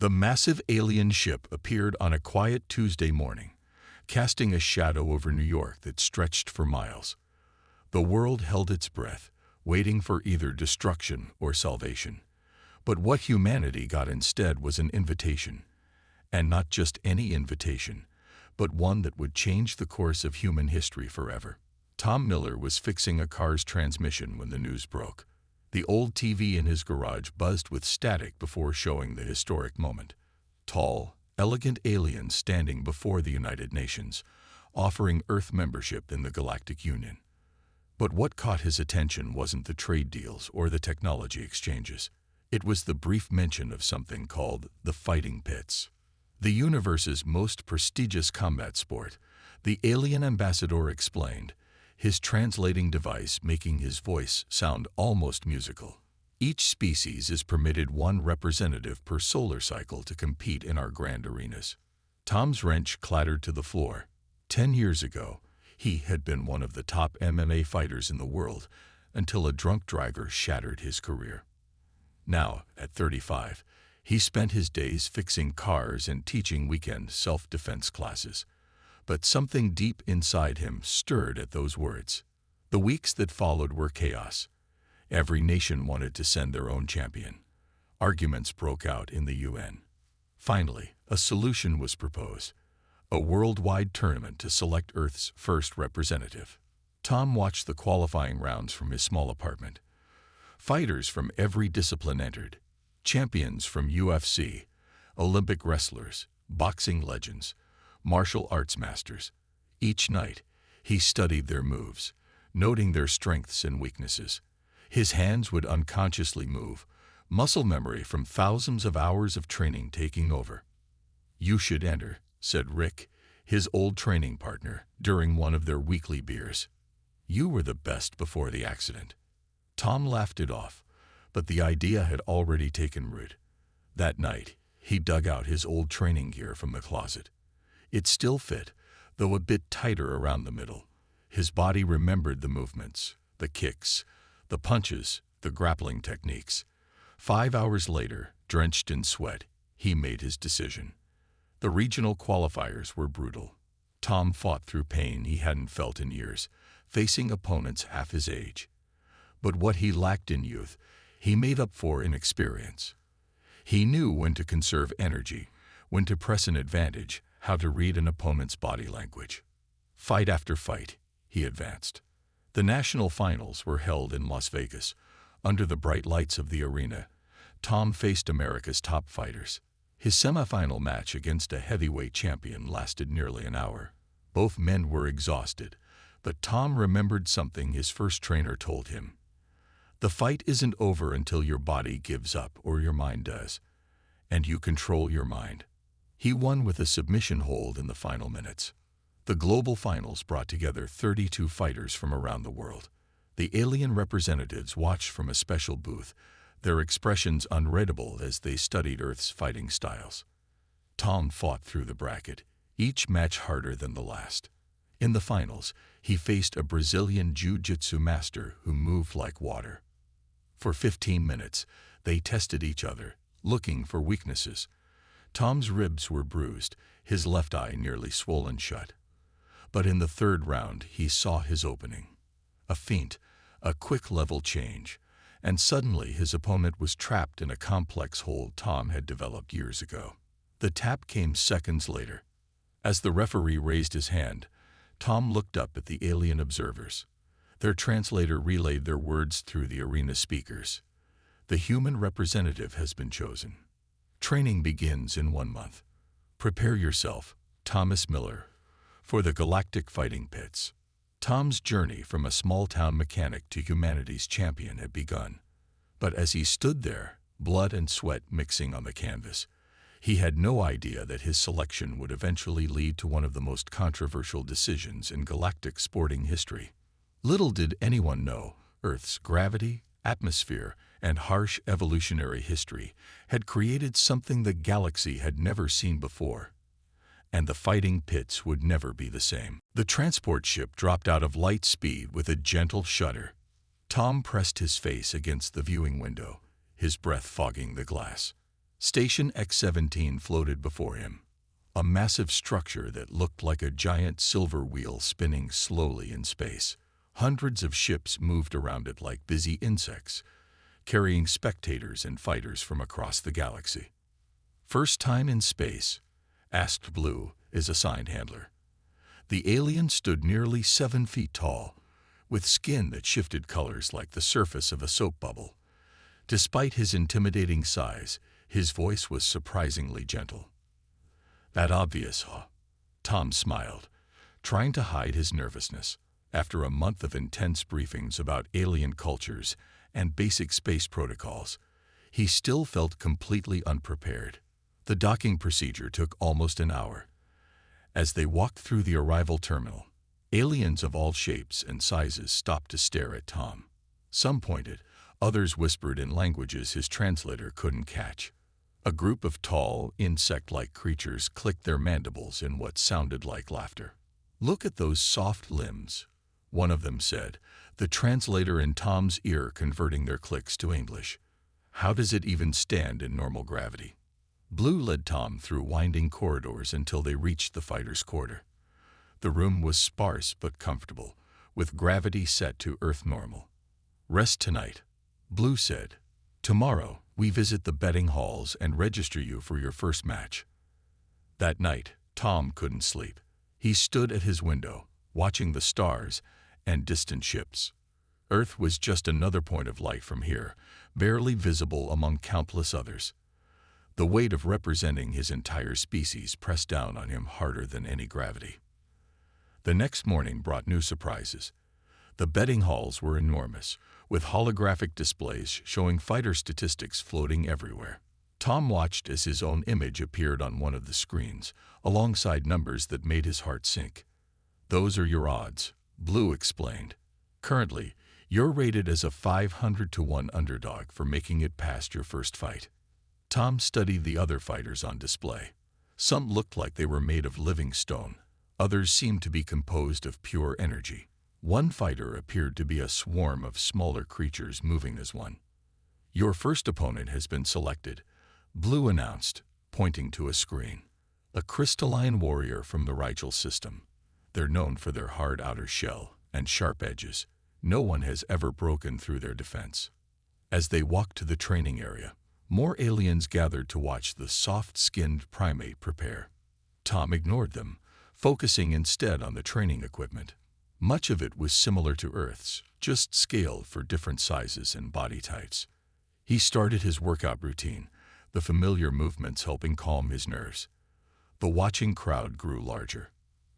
The massive alien ship appeared on a quiet Tuesday morning, casting a shadow over New York that stretched for miles. The world held its breath, waiting for either destruction or salvation. But what humanity got instead was an invitation. And not just any invitation, but one that would change the course of human history forever. Tom Miller was fixing a car's transmission when the news broke. The old TV in his garage buzzed with static before showing the historic moment. Tall, elegant aliens standing before the United Nations, offering Earth membership in the Galactic Union. But what caught his attention wasn't the trade deals or the technology exchanges. It was the brief mention of something called the fighting pits. The universe's most prestigious combat sport, the alien ambassador explained, his translating device making his voice sound almost musical. Each species is permitted one representative per solar cycle to compete in our grand arenas. Tom's wrench clattered to the floor. 10 years ago, he had been one of the top MMA fighters in the world until a drunk driver shattered his career. Now, at 35, he spent his days fixing cars and teaching weekend self-defense classes. But something deep inside him stirred at those words. The weeks that followed were chaos. Every nation wanted to send their own champion. Arguments broke out in the UN. Finally, a solution was proposed: a worldwide tournament to select Earth's first representative. Tom watched the qualifying rounds from his small apartment. Fighters from every discipline entered. Champions from UFC, Olympic wrestlers, boxing legends, martial arts masters. Each night, he studied their moves, noting their strengths and weaknesses. His hands would unconsciously move, muscle memory from thousands of hours of training taking over. "You should enter," said Rick, his old training partner, during one of their weekly beers. "You were the best before the accident." Tom laughed it off, but the idea had already taken root. That night, he dug out his old training gear from the closet. It still fit, though a bit tighter around the middle. His body remembered the movements, the kicks, the punches, the grappling techniques. 5 hours later, drenched in sweat, he made his decision. The regional qualifiers were brutal. Tom fought through pain he hadn't felt in years, facing opponents half his age. But what he lacked in youth, he made up for in experience. He knew when to conserve energy, when to press an advantage, how to read an opponent's body language. Fight after fight, he advanced. The national finals were held in Las Vegas. Under the bright lights of the arena, Tom faced America's top fighters. His semifinal match against a heavyweight champion lasted nearly an hour. Both men were exhausted, but Tom remembered something his first trainer told him. "The fight isn't over until your body gives up or your mind does, and you control your mind." He won with a submission hold in the final minutes. The global finals brought together 32 fighters from around the world. The alien representatives watched from a special booth, their expressions unreadable as they studied Earth's fighting styles. Tom fought through the bracket, each match harder than the last. In the finals, he faced a Brazilian jiu-jitsu master who moved like water. For 15 minutes, they tested each other, looking for weaknesses. Tom's ribs were bruised, his left eye nearly swollen shut. But in the third round, he saw his opening. A feint, a quick level change, and suddenly his opponent was trapped in a complex hold Tom had developed years ago. The tap came seconds later. As the referee raised his hand, Tom looked up at the alien observers. Their translator relayed their words through the arena speakers. "The human representative has been chosen. Training begins in 1 month. Prepare yourself, Thomas Miller, for the Galactic fighting pits." Tom's journey from a small-town mechanic to humanity's champion had begun. But as he stood there, blood and sweat mixing on the canvas, he had no idea that his selection would eventually lead to one of the most controversial decisions in galactic sporting history. Little did anyone know, Earth's gravity, atmosphere, and harsh evolutionary history had created something the galaxy had never seen before. And the fighting pits would never be the same. The transport ship dropped out of light speed with a gentle shudder. Tom pressed his face against the viewing window, his breath fogging the glass. Station X-17 floated before him, a massive structure that looked like a giant silver wheel spinning slowly in space. Hundreds of ships moved around it like busy insects, carrying spectators and fighters from across the galaxy. "First time in space?" asked Blue, his assigned handler. The alien stood nearly 7 feet tall, with skin that shifted colors like the surface of a soap bubble. Despite his intimidating size, his voice was surprisingly gentle. "That obvious, huh?" Tom smiled, trying to hide his nervousness. After a month of intense briefings about alien cultures and basic space protocols, he still felt completely unprepared. The docking procedure took almost an hour. As they walked through the arrival terminal, aliens of all shapes and sizes stopped to stare at Tom. Some pointed, others whispered in languages his translator couldn't catch. A group of tall, insect-like creatures clicked their mandibles in what sounded like laughter. "Look at those soft limbs," one of them said, the translator in Tom's ear converting their clicks to English. "How does it even stand in normal gravity?" Blue led Tom through winding corridors until they reached the fighter's quarter. The room was sparse but comfortable, with gravity set to Earth normal. "Rest tonight," Blue said. "Tomorrow, we visit the betting halls and register you for your first match." That night, Tom couldn't sleep. He stood at his window, watching the stars and distant ships. Earth was just another point of light from here, barely visible among countless others. The weight of representing his entire species pressed down on him harder than any gravity. The next morning brought new surprises. The betting halls were enormous, with holographic displays showing fighter statistics floating everywhere. Tom watched as his own image appeared on one of the screens, alongside numbers that made his heart sink. "Those are your odds," Blue explained. "Currently, you're rated as a 500-to-1 underdog for making it past your first fight." Tom studied the other fighters on display. Some looked like they were made of living stone. Others seemed to be composed of pure energy. One fighter appeared to be a swarm of smaller creatures moving as one. "Your first opponent has been selected," Blue announced, pointing to a screen. "A crystalline warrior from the Rigel system. They're known for their hard outer shell and sharp edges. No one has ever broken through their defense." As they walked to the training area, more aliens gathered to watch the soft-skinned primate prepare. Tom ignored them, focusing instead on the training equipment. Much of it was similar to Earth's, just scaled for different sizes and body types. He started his workout routine, the familiar movements helping calm his nerves. The watching crowd grew larger.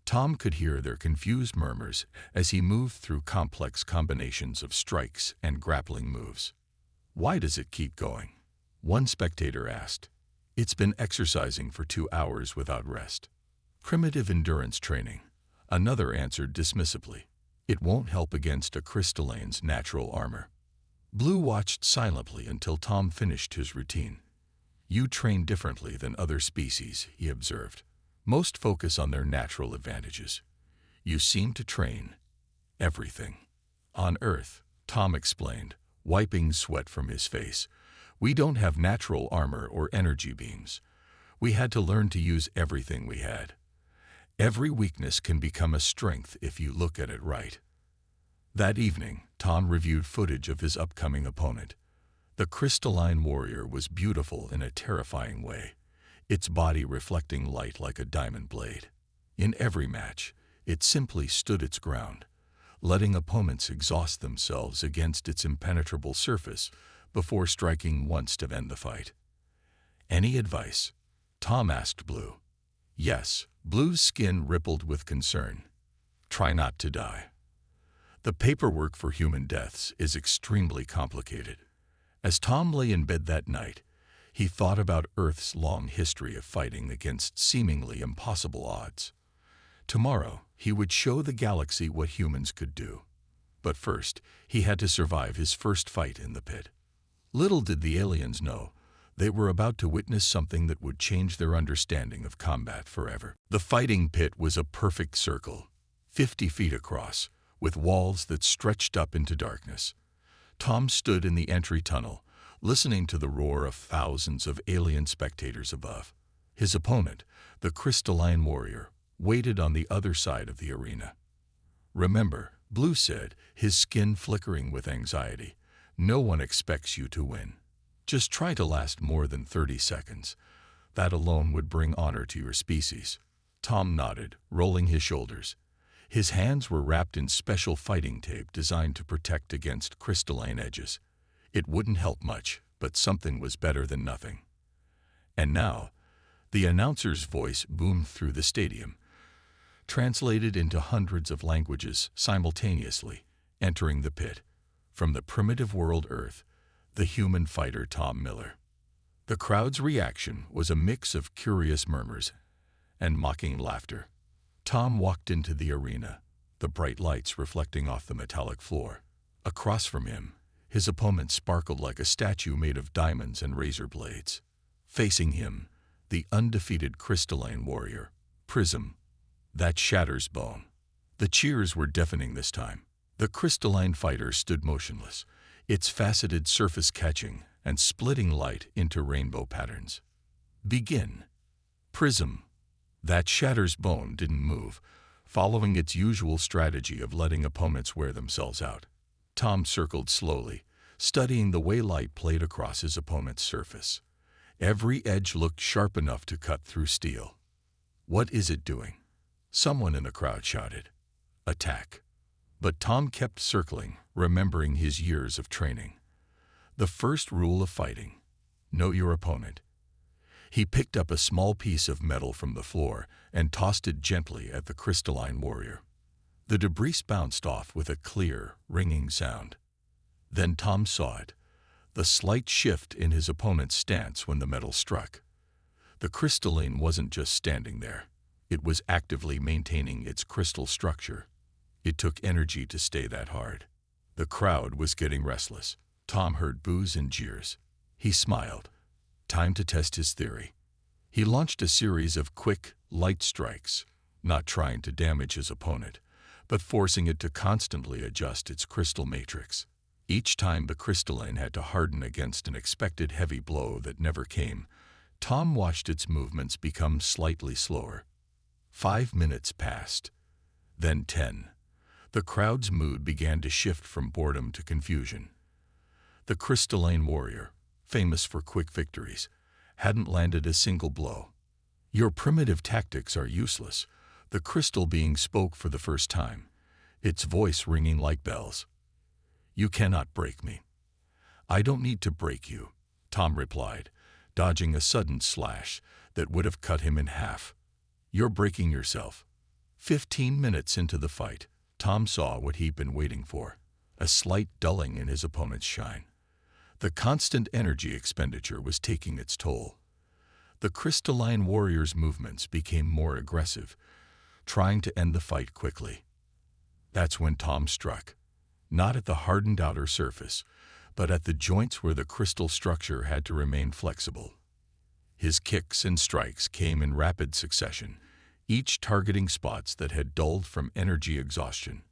Tom could hear their confused murmurs as he moved through complex combinations of strikes and grappling moves. "Why does it keep going?" one spectator asked. "It's been exercising for 2 hours without rest." "Primitive endurance training," another answered dismissively. "It won't help against a crystalline's natural armor." Blue watched silently until Tom finished his routine. "You train differently than other species," he observed. "Most focus on their natural advantages. You seem to train everything." "On Earth," Tom explained, wiping sweat from his face, "we don't have natural armor or energy beams. We had to learn to use everything we had. Every weakness can become a strength if you look at it right." That evening, Tom reviewed footage of his upcoming opponent. The crystalline warrior was beautiful in a terrifying way, its body reflecting light like a diamond blade. In every match, it simply stood its ground, letting opponents exhaust themselves against its impenetrable surface before striking once to end the fight. "Any advice?" Tom asked Blue. "Yes." Blue's skin rippled with concern. "Try not to die. The paperwork for human deaths is extremely complicated." As Tom lay in bed that night, he thought about Earth's long history of fighting against seemingly impossible odds. Tomorrow, he would show the galaxy what humans could do. But first, he had to survive his first fight in the pit. Little did the aliens know, they were about to witness something that would change their understanding of combat forever. The fighting pit was a perfect circle, 50 feet across, with walls that stretched up into darkness. Tom stood in the entry tunnel, listening to the roar of thousands of alien spectators above. His opponent, the crystalline warrior, waited on the other side of the arena. "Remember," Blue said, his skin flickering with anxiety, "no one expects you to win. Just try to last more than 30 seconds. That alone would bring honor to your species." Tom nodded, rolling his shoulders. His hands were wrapped in special fighting tape designed to protect against crystalline edges. It wouldn't help much, but something was better than nothing. And now, the announcer's voice boomed through the stadium, translated into hundreds of languages simultaneously, entering the pit. From the primitive world Earth, the human fighter Tom Miller. The crowd's reaction was a mix of curious murmurs and mocking laughter. Tom walked into the arena, the bright lights reflecting off the metallic floor. Across from him, his opponent sparkled like a statue made of diamonds and razor blades. Facing him, the undefeated crystalline warrior, Prism, that shatters bone. The cheers were deafening this time. The crystalline fighter stood motionless, its faceted surface catching and splitting light into rainbow patterns. "Begin." Prism, that shatters bone, didn't move, following its usual strategy of letting opponents wear themselves out. Tom circled slowly, studying the way light played across his opponent's surface. Every edge looked sharp enough to cut through steel. "What is it doing?" Someone in the crowd shouted. "Attack." But Tom kept circling, remembering his years of training. The first rule of fighting: know your opponent. He picked up a small piece of metal from the floor and tossed it gently at the crystalline warrior. The debris bounced off with a clear, ringing sound. Then Tom saw it, the slight shift in his opponent's stance when the metal struck. The crystalline wasn't just standing there. It was actively maintaining its crystal structure. It took energy to stay that hard. The crowd was getting restless. Tom heard boos and jeers. He smiled. Time to test his theory. He launched a series of quick, light strikes, not trying to damage his opponent, but forcing it to constantly adjust its crystal matrix. Each time the crystalline had to harden against an expected heavy blow that never came, Tom watched its movements become slightly slower. 5 minutes passed, then 10. The crowd's mood began to shift from boredom to confusion. The crystalline warrior, famous for quick victories, hadn't landed a single blow. "Your primitive tactics are useless," the crystal being spoke for the first time, its voice ringing like bells. "You cannot break me." "I don't need to break you," Tom replied, dodging a sudden slash that would have cut him in half. "You're breaking yourself." 15 minutes into the fight, Tom saw what he'd been waiting for, a slight dulling in his opponent's shine. The constant energy expenditure was taking its toll. The crystalline warrior's movements became more aggressive, trying to end the fight quickly. That's when Tom struck, not at the hardened outer surface, but at the joints where the crystal structure had to remain flexible. His kicks and strikes came in rapid succession, each targeting spots that had dulled from energy exhaustion.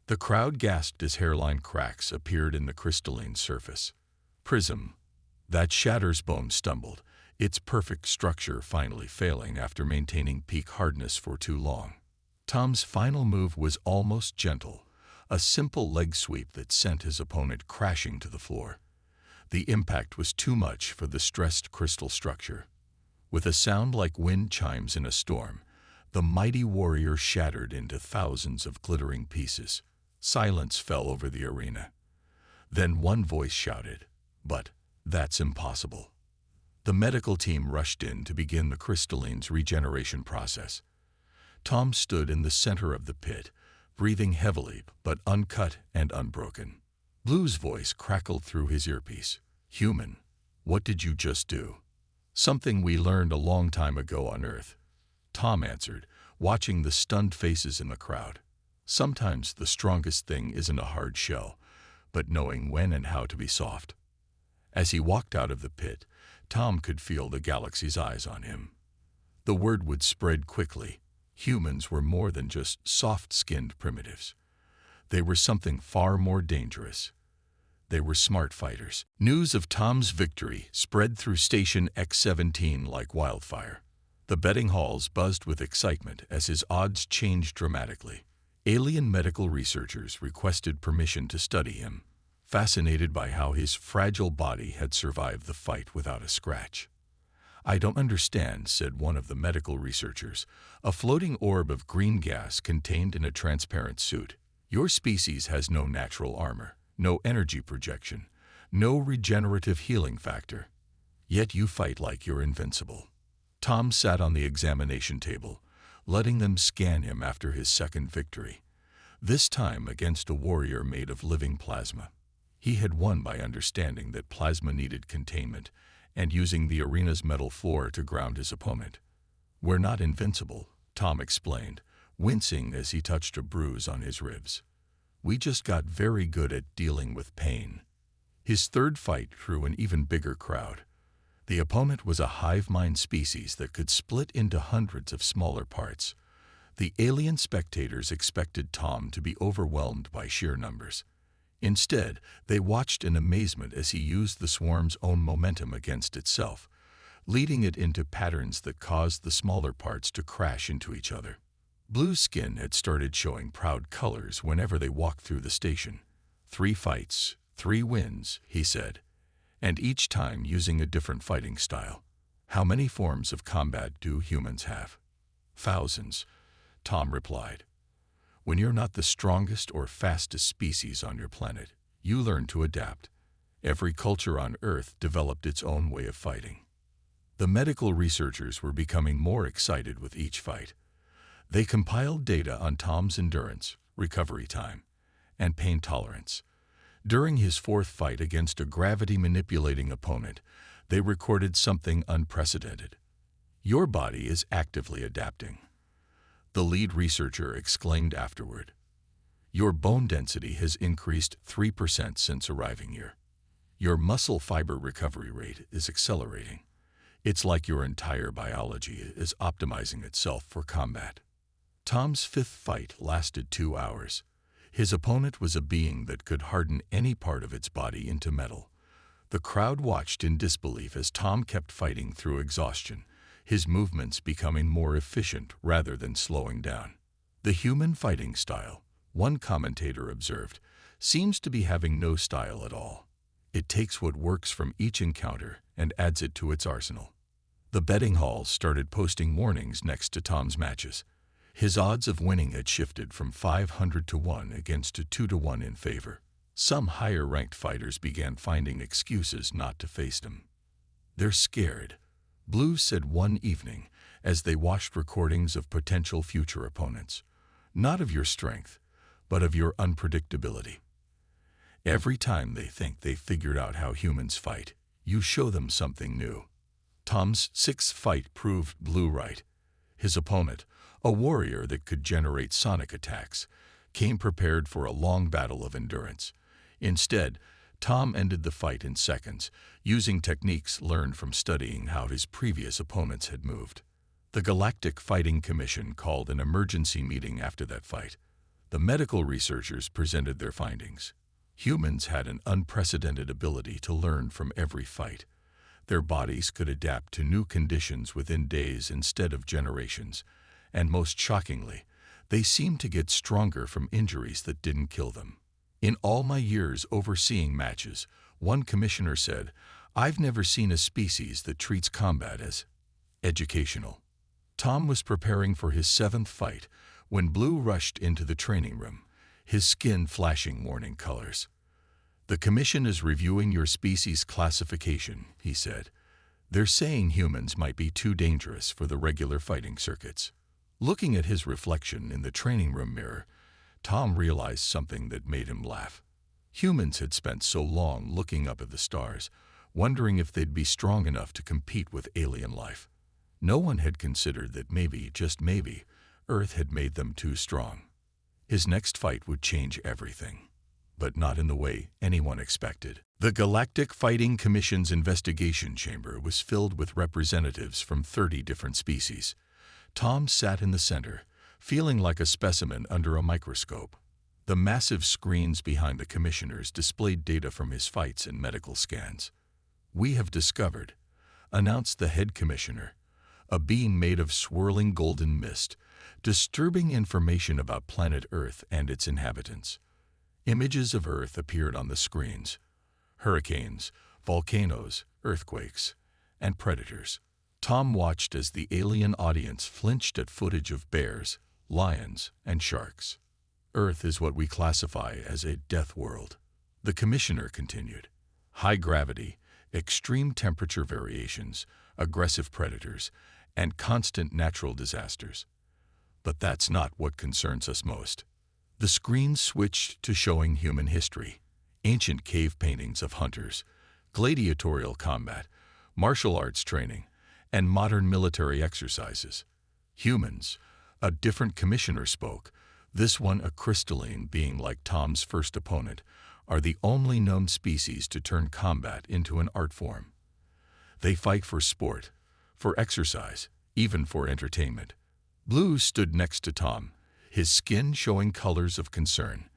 The crowd gasped as hairline cracks appeared in the crystalline surface. Prism, that shatters bone, stumbled, its perfect structure finally failing after maintaining peak hardness for too long. Tom's final move was almost gentle, a simple leg sweep that sent his opponent crashing to the floor. The impact was too much for the stressed crystal structure. With a sound like wind chimes in a storm, the mighty warrior shattered into thousands of glittering pieces. Silence fell over the arena. Then one voice shouted, "But that's impossible." The medical team rushed in to begin the crystalline's regeneration process. Tom stood in the center of the pit, breathing heavily but uncut and unbroken. Blue's voice crackled through his earpiece. "Human, what did you just do?" "Something we learned a long time ago on Earth," Tom answered, watching the stunned faces in the crowd. "Sometimes the strongest thing isn't a hard shell, but knowing when and how to be soft." As he walked out of the pit, Tom could feel the galaxy's eyes on him. The word would spread quickly. Humans were more than just soft-skinned primitives. They were something far more dangerous. they were smart fighters. News of Tom's victory spread through Station X-17 like wildfire. The betting halls buzzed with excitement as his odds changed dramatically. Alien medical researchers requested permission to study him, fascinated by how his fragile body had survived the fight without a scratch. "I don't understand," said one of the medical researchers, a floating orb of green gas contained in a transparent suit. "Your species has no natural armor, no energy projection, no regenerative healing factor. Yet you fight like you're invincible." Tom sat on the examination table, letting them scan him after his second victory, this time against a warrior made of living plasma. He had won by understanding that plasma needed containment and using the arena's metal floor to ground his opponent. "We're not invincible," Tom explained, wincing as he touched a bruise on his ribs. "We just got very good at dealing with pain." His third fight drew an even bigger crowd. The opponent was a hive mind species that could split into hundreds of smaller parts. The alien spectators expected Tom to be overwhelmed by sheer numbers. Instead, they watched in amazement as he used the swarm's own momentum against itself, leading it into patterns that caused the smaller parts to crash into each other. Blue's skin had started showing proud colors whenever they walked through the station. "3 fights, 3 wins," he said, and each time using a different fighting style. "How many forms of combat do humans have?" "Thousands," Tom replied. "When you're not the strongest or fastest species on your planet, you learn to adapt. Every culture on Earth developed its own way of fighting." The medical researchers were becoming more excited with each fight. They compiled data on Tom's endurance, recovery time, and pain tolerance. During his fourth fight against a gravity-manipulating opponent, they recorded something unprecedented. "Your body is actively adapting," the lead researcher exclaimed afterward. "Your bone density has increased 3% since arriving here. Your muscle fiber recovery rate is accelerating. It's like your entire biology is optimizing itself for combat." Tom's fifth fight lasted 2 hours. His opponent was a being that could harden any part of its body into metal. The crowd watched in disbelief as Tom kept fighting through exhaustion, his movements becoming more efficient rather than slowing down. "The human fighting style," one commentator observed, "seems to be having no style at all. It takes what works from each encounter and adds it to its arsenal." The betting halls started posting warnings next to Tom's matches. His odds of winning had shifted from 500 to 1 against a 2 to 1 in favor. Some higher-ranked fighters began finding excuses not to face him. "They're scared," Blue said one evening as they watched recordings of potential future opponents. "Not of your strength, but of your unpredictability. Every time they think they've figured out how humans fight, you show them something new." Tom's sixth fight proved Blue right. His opponent, a warrior that could generate sonic attacks, came prepared for a long battle of endurance. Instead, Tom ended the fight in seconds, using techniques learned from studying how his previous opponents had moved. The Galactic Fighting Commission called an emergency meeting after that fight. The medical researchers presented their findings. Humans had an unprecedented ability to learn from every fight. Their bodies could adapt to new conditions within days instead of generations, and most shockingly, they seemed to get stronger from injuries that didn't kill them. "In all my years overseeing matches," one commissioner said, "I've never seen a species that treats combat as educational." Tom was preparing for his seventh fight when Blue rushed into the training room, his skin flashing warning colors. "The commission is reviewing your species classification," he said. "They're saying humans might be too dangerous for the regular fighting circuits." Looking at his reflection in the training room mirror, Tom realized something that made him laugh. Humans had spent so long looking up at the stars, wondering if they'd be strong enough to compete with alien life. No one had considered that maybe, just maybe, Earth had made them too strong. His next fight would change everything, but not in the way anyone expected. The Galactic Fighting Commission's investigation chamber was filled with representatives from 30 different species. Tom sat in the center, feeling like a specimen under a microscope. The massive screens behind the commissioners displayed data from his fights and medical scans. "We have discovered," announced the head commissioner, "a being made of swirling golden mist, disturbing information about planet Earth and its inhabitants." Images of Earth appeared on the screens: hurricanes, volcanoes, earthquakes, and predators. Tom watched as the alien audience flinched at footage of bears, lions, and sharks. "Earth is what we classify as a death world," the commissioner continued. "High gravity, extreme temperature variations, aggressive predators, and constant natural disasters. But that's not what concerns us most." The screen switched to showing human history: ancient cave paintings of hunters, gladiatorial combat, martial arts training, and modern military exercises. "Humans," a different commissioner spoke, this one a crystalline being like Tom's first opponent, "are the only known species to turn combat into an art form. They fight for sport, for exercise, even for entertainment." Blue stood next to Tom, his skin showing colors of concern.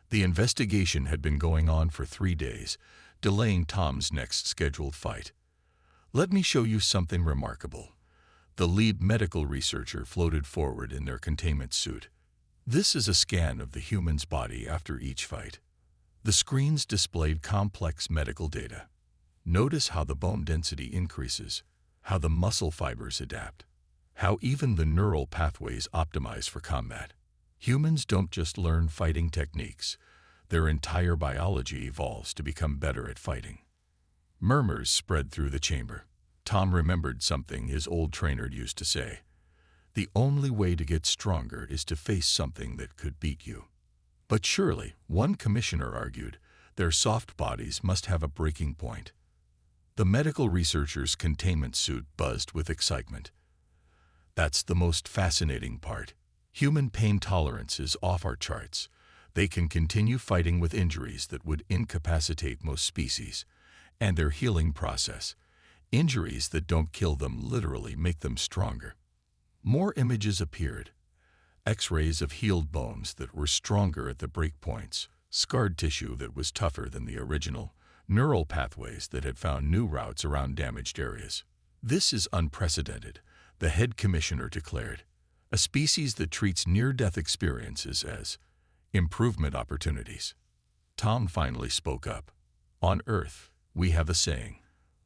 The investigation had been going on for 3 days, delaying Tom's next scheduled fight. "Let me show you something remarkable." The lead medical researcher floated forward in their containment suit. "This is a scan of the human's body after each fight." The screens displayed complex medical data. Notice how the bone density increases, how the muscle fibers adapt, how even the neural pathways optimize for combat. Humans don't just learn fighting techniques, their entire biology evolves to become better at fighting. Murmurs spread through the chamber. Tom remembered something his old trainer used to say: "The only way to get stronger is to face something that could beat you." But surely, one commissioner argued, their soft bodies must have a breaking point. The medical researcher's containment suit buzzed with excitement. "That's the most fascinating part. Human pain tolerance is off our charts. They can continue fighting with injuries that would incapacitate most species, and their healing process, injuries that don't kill them literally make them stronger." More images appeared: X-rays of healed bones that were stronger at the breakpoints, scarred tissue that was tougher than the original, neural pathways that had found new routes around damaged areas. "This is unprecedented," the head commissioner declared. "A species that treats near-death experiences as improvement opportunities." Tom finally spoke up. "On Earth, we have a saying: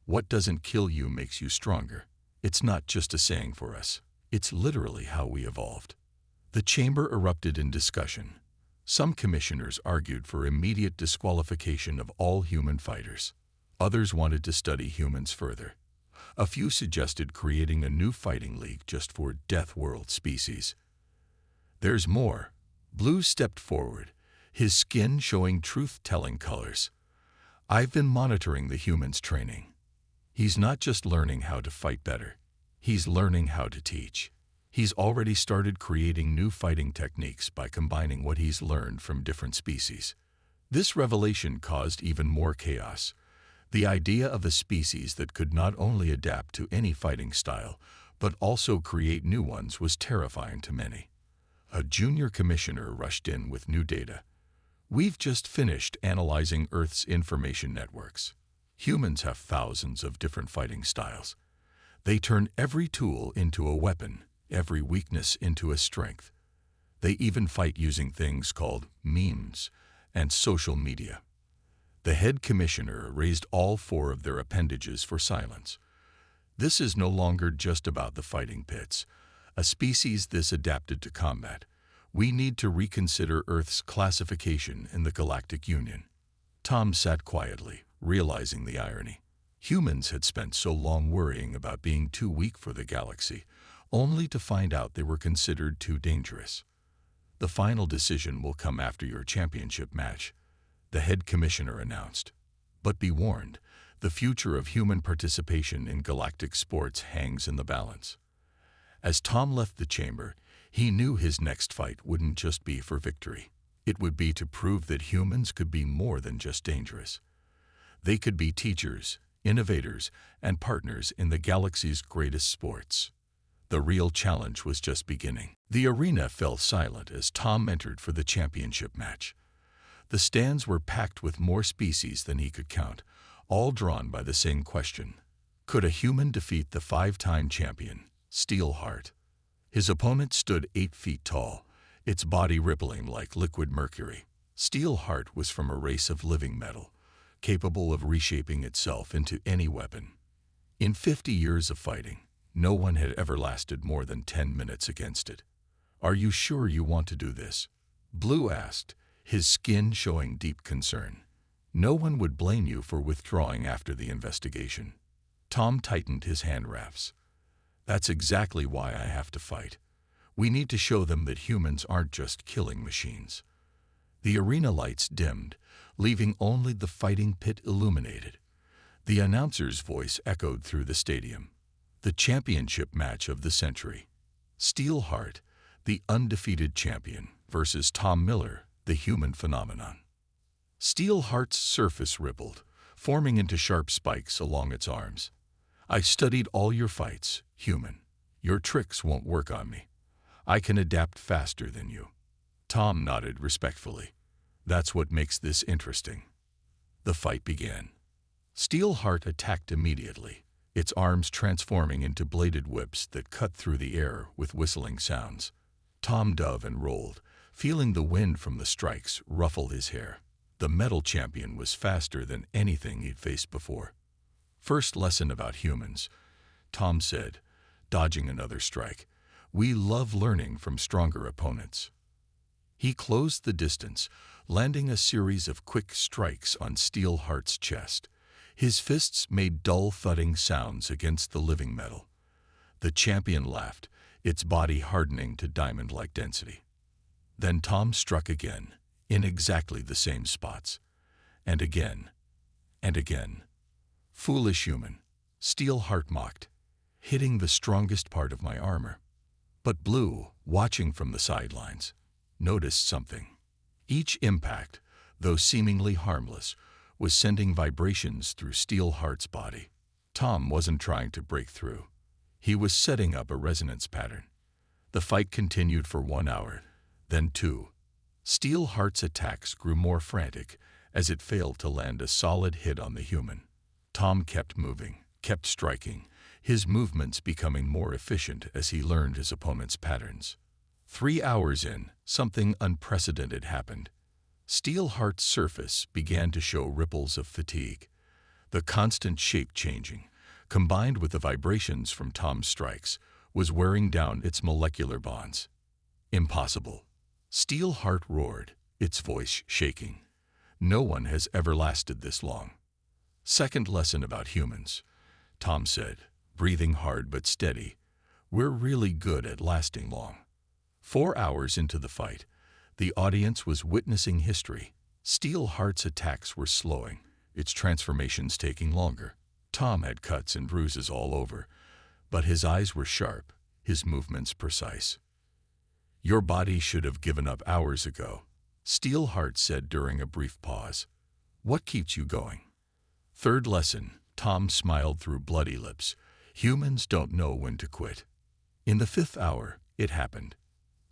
what doesn't kill you makes you stronger." It's not just a saying for us. It's literally how we evolved. The chamber erupted in discussion. Some commissioners argued for immediate disqualification of all human fighters. Others wanted to study humans further. A few suggested creating a new fighting league just for Death World species. "There's more." Blue stepped forward, his skin showing truth-telling colors. "I've been monitoring the human's training. He's not just learning how to fight better. He's learning how to teach. He's already started creating new fighting techniques by combining what he's learned from different species." This revelation caused even more chaos. The idea of a species that could not only adapt to any fighting style, but also create new ones was terrifying to many. A junior commissioner rushed in with new data. "We've just finished analyzing Earth's information networks. Humans have thousands of different fighting styles. They turn every tool into a weapon, every weakness into a strength. They even fight using things called memes and social media." The head commissioner raised all 4 of their appendages for silence. "This is no longer just about the fighting pits, a species this adapted to combat. We need to reconsider Earth's classification in the Galactic Union." Tom sat quietly, realizing the irony. Humans had spent so long worrying about being too weak for the galaxy, only to find out they were considered too dangerous. "The final decision will come after your championship match," the head commissioner announced. "But be warned, the future of human participation in galactic sports hangs in the balance." As Tom left the chamber, he knew his next fight wouldn't just be for victory. It would be to prove that humans could be more than just dangerous. They could be teachers, innovators, and partners in the galaxy's greatest sports. The real challenge was just beginning. The arena fell silent as Tom entered for the championship match. The stands were packed with more species than he could count, all drawn by the same question. Could a human defeat the 5-time champion, Steelheart? His opponent stood 8 feet tall, its body rippling like liquid mercury. Steelheart was from a race of living metal, capable of reshaping itself into any weapon. In 50 years of fighting, no one had ever lasted more than 10 minutes against it. "Are you sure you want to do this?" Blue asked, his skin showing deep concern. "No one would blame you for withdrawing after the investigation." Tom tightened his hand wraps. "That's exactly why I have to fight. We need to show them that humans aren't just killing machines." The arena lights dimmed, leaving only the fighting pit illuminated. The announcer's voice echoed through the stadium. The championship match of the century. Steelheart, the undefeated champion, versus Tom Miller, the human phenomenon. Steelheart's surface rippled, forming into sharp spikes along its arms. "I studied all your fights, human. Your tricks won't work on me. I can adapt faster than you." Tom nodded respectfully. "That's what makes this interesting." The fight began. Steelheart attacked immediately, its arms transforming into bladed whips that cut through the air with whistling sounds. Tom dove and rolled, feeling the wind from the strikes ruffle his hair. The metal champion was faster than anything he'd faced before. "First lesson about humans," Tom said, dodging another strike. "We love learning from stronger opponents." He closed the distance, landing a series of quick strikes on Steelheart's chest. His fists made dull thudding sounds against the living metal. The champion laughed, its body hardening to diamond-like density. Then Tom struck again, in exactly the same spots. And again. And again. "Foolish human," Steelheart mocked, "hitting the strongest part of my armor." But Blue, watching from the sidelines, noticed something. Each impact, though seemingly harmless, was sending vibrations through Steelheart's body. Tom wasn't trying to break through. He was setting up a resonance pattern. The fight continued for 1 hour, then 2. Steelheart's attacks grew more frantic as it failed to land a solid hit on the human. Tom kept moving, kept striking, his movements becoming more efficient as he learned his opponent's patterns. 3 hours in, something unprecedented happened. Steelheart's surface began to show ripples of fatigue. The constant shape changing, combined with the vibrations from Tom's strikes, was wearing down its molecular bonds. "Impossible," Steelheart roared, its voice shaking. "No one has ever lasted this long." "Second lesson about humans," Tom said, breathing hard but steady. "We're really good at lasting long." 4 hours into the fight, the audience was witnessing history. Steelheart's attacks were slowing, its transformations taking longer. Tom had cuts and bruises all over, but his eyes were sharp, his movements precise. "Your body should have given up hours ago," Steelheart said during a brief pause. "What keeps you going?" Third lesson, Tom smiled through bloody lips. "Humans don't know when to quit." In the 5th hour, it happened.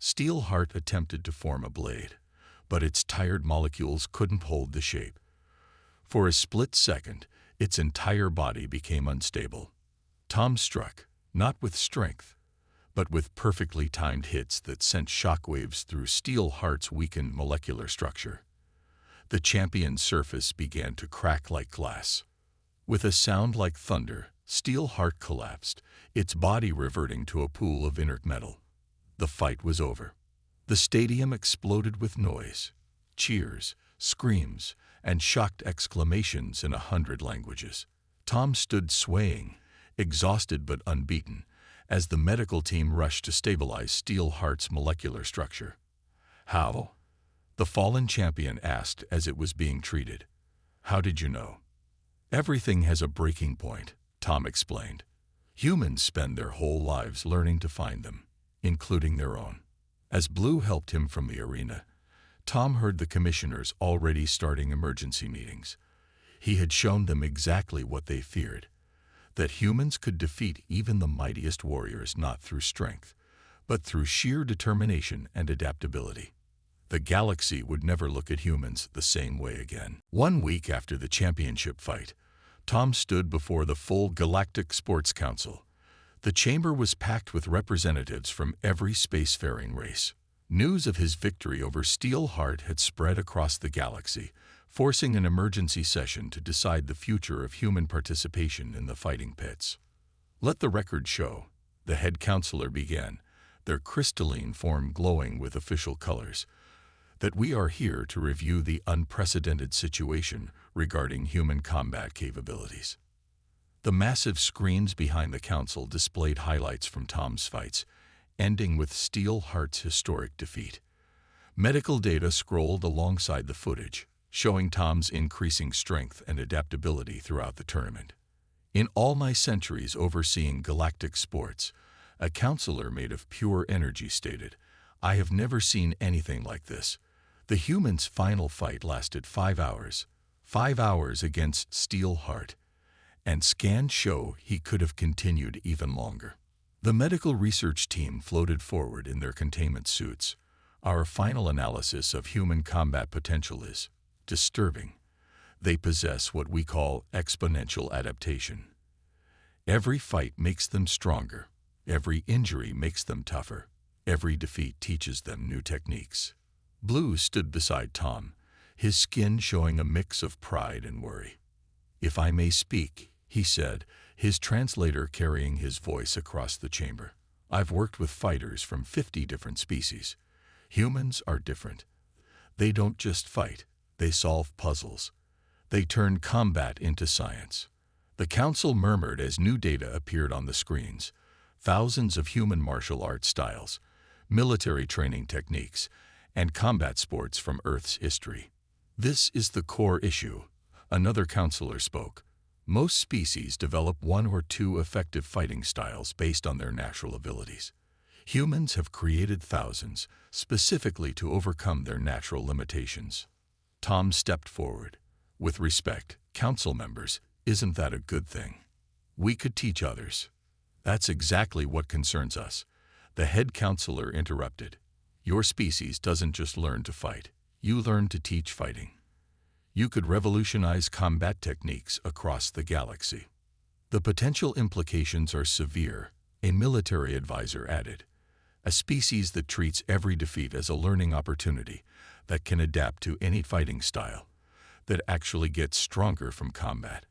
Steelheart attempted to form a blade, but its tired molecules couldn't hold the shape. For a split second, its entire body became unstable. Tom struck, not with strength, but with perfectly timed hits that sent shockwaves through Steelheart's weakened molecular structure. The champion's surface began to crack like glass. With a sound like thunder, Steelheart collapsed, its body reverting to a pool of inert metal. The fight was over. The stadium exploded with noise, cheers, screams, and shocked exclamations in 100 languages. Tom stood swaying, exhausted but unbeaten, as the medical team rushed to stabilize Steelheart's molecular structure. "How?" the fallen champion asked as it was being treated. "How did you know?" "Everything has a breaking point," Tom explained. "Humans spend their whole lives learning to find them, including their own." As Blue helped him from the arena, Tom heard the commissioners already starting emergency meetings. He had shown them exactly what they feared. that humans could defeat even the mightiest warriors not through strength, but through sheer determination and adaptability. The galaxy would never look at humans the same way again. 1 week after the championship fight, Tom stood before the full Galactic Sports Council. The chamber was packed with representatives from every spacefaring race. News of his victory over Steelheart had spread across the galaxy, forcing an emergency session to decide the future of human participation in the fighting pits. "Let the record show," the head counselor began, their crystalline form glowing with official colors, "that we are here to review the unprecedented situation regarding human combat capabilities." The massive screens behind the council displayed highlights from Tom's fights, ending with Steelheart's historic defeat. Medical data scrolled alongside the footage, showing Tom's increasing strength and adaptability throughout the tournament. "In all my centuries overseeing galactic sports," a counselor made of pure energy stated, "I have never seen anything like this." The human's final fight lasted 5 hours. 5 hours against Steelheart, and scans show he could have continued even longer. The medical research team floated forward in their containment suits. "Our final analysis of human combat potential is disturbing. They possess what we call exponential adaptation. Every fight makes them stronger. Every injury makes them tougher. Every defeat teaches them new techniques." Blue stood beside Tom, his skin showing a mix of pride and worry. "If I may speak," he said, his translator carrying his voice across the chamber, "I've worked with fighters from 50 different species. Humans are different. They don't just fight, they solve puzzles. They turn combat into science." The council murmured as new data appeared on the screens. Thousands of human martial arts styles, military training techniques, and combat sports from Earth's history. "This is the core issue," another counselor spoke. "Most species develop 1 or 2 effective fighting styles based on their natural abilities. Humans have created thousands, specifically to overcome their natural limitations." Tom stepped forward. "With respect, council members, isn't that a good thing? We could teach others." "That's exactly what concerns us," the head counselor interrupted. "Your species doesn't just learn to fight, you learn to teach fighting. You could revolutionize combat techniques across the galaxy." "The potential implications are severe," a military advisor added. "A species that treats every defeat as a learning opportunity, that can adapt to any fighting style, that actually gets stronger from combat.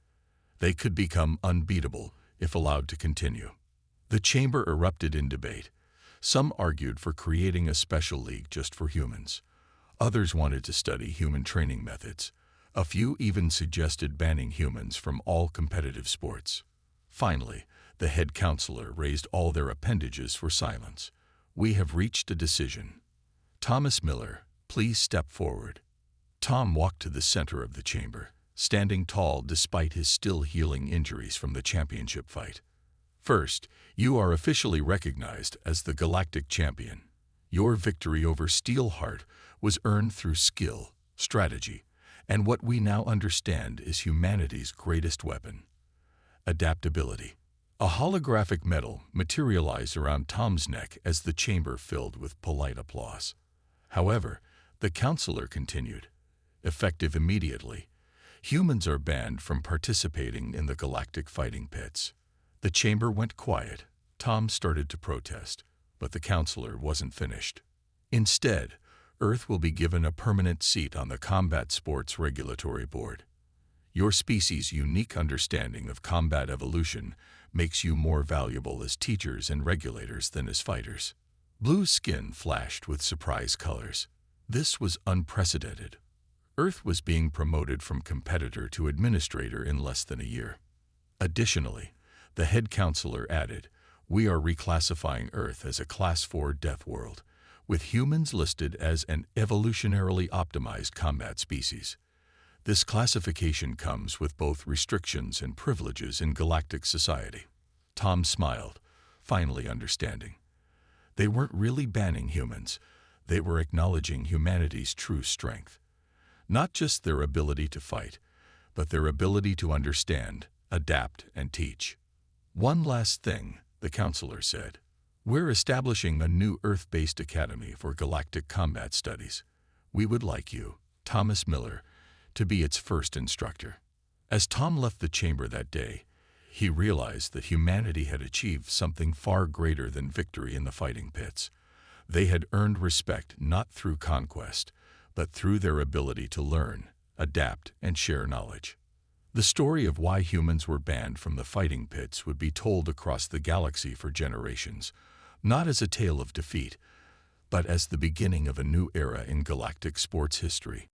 They could become unbeatable if allowed to continue." The chamber erupted in debate. Some argued for creating a special league just for humans. Others wanted to study human training methods. A few even suggested banning humans from all competitive sports. Finally, the head counselor raised all their appendages for silence. "We have reached a decision. Thomas Miller, please step forward." Tom walked to the center of the chamber, standing tall despite his still healing injuries from the championship fight. "First, you are officially recognized as the Galactic Champion. Your victory over Steelheart was earned through skill, strategy, and what we now understand is humanity's greatest weapon: adaptability." A holographic medal materialized around Tom's neck as the chamber filled with polite applause. However, the counselor continued, "Effective immediately, humans are banned from participating in the galactic fighting pits." The chamber went quiet. Tom started to protest, but the counselor wasn't finished. "Instead, Earth will be given a permanent seat on the Combat Sports Regulatory Board. Your species' unique understanding of combat evolution makes you more valuable as teachers and regulators than as fighters." Blue's skin flashed with surprise colors. This was unprecedented. Earth was being promoted from competitor to administrator in less than a year. Additionally, the head counselor added, "We are reclassifying Earth as a Class 4 death world, with humans listed as an evolutionarily optimized combat species. This classification comes with both restrictions and privileges in galactic society." Tom smiled, finally understanding. They weren't really banning humans, they were acknowledging humanity's true strength. Not just their ability to fight, but their ability to understand, adapt, and teach. "One last thing," the counselor said. "We're establishing a new Earth-based academy for galactic combat studies. We would like you, Thomas Miller, to be its first instructor." As Tom left the chamber that day, he realized that humanity had achieved something far greater than victory in the fighting pits. They had earned respect not through conquest, but through their ability to learn, adapt, and share knowledge. The story of why humans were banned from the fighting pits would be told across the galaxy for generations, not as a tale of defeat, but as the beginning of a new era in galactic sports history.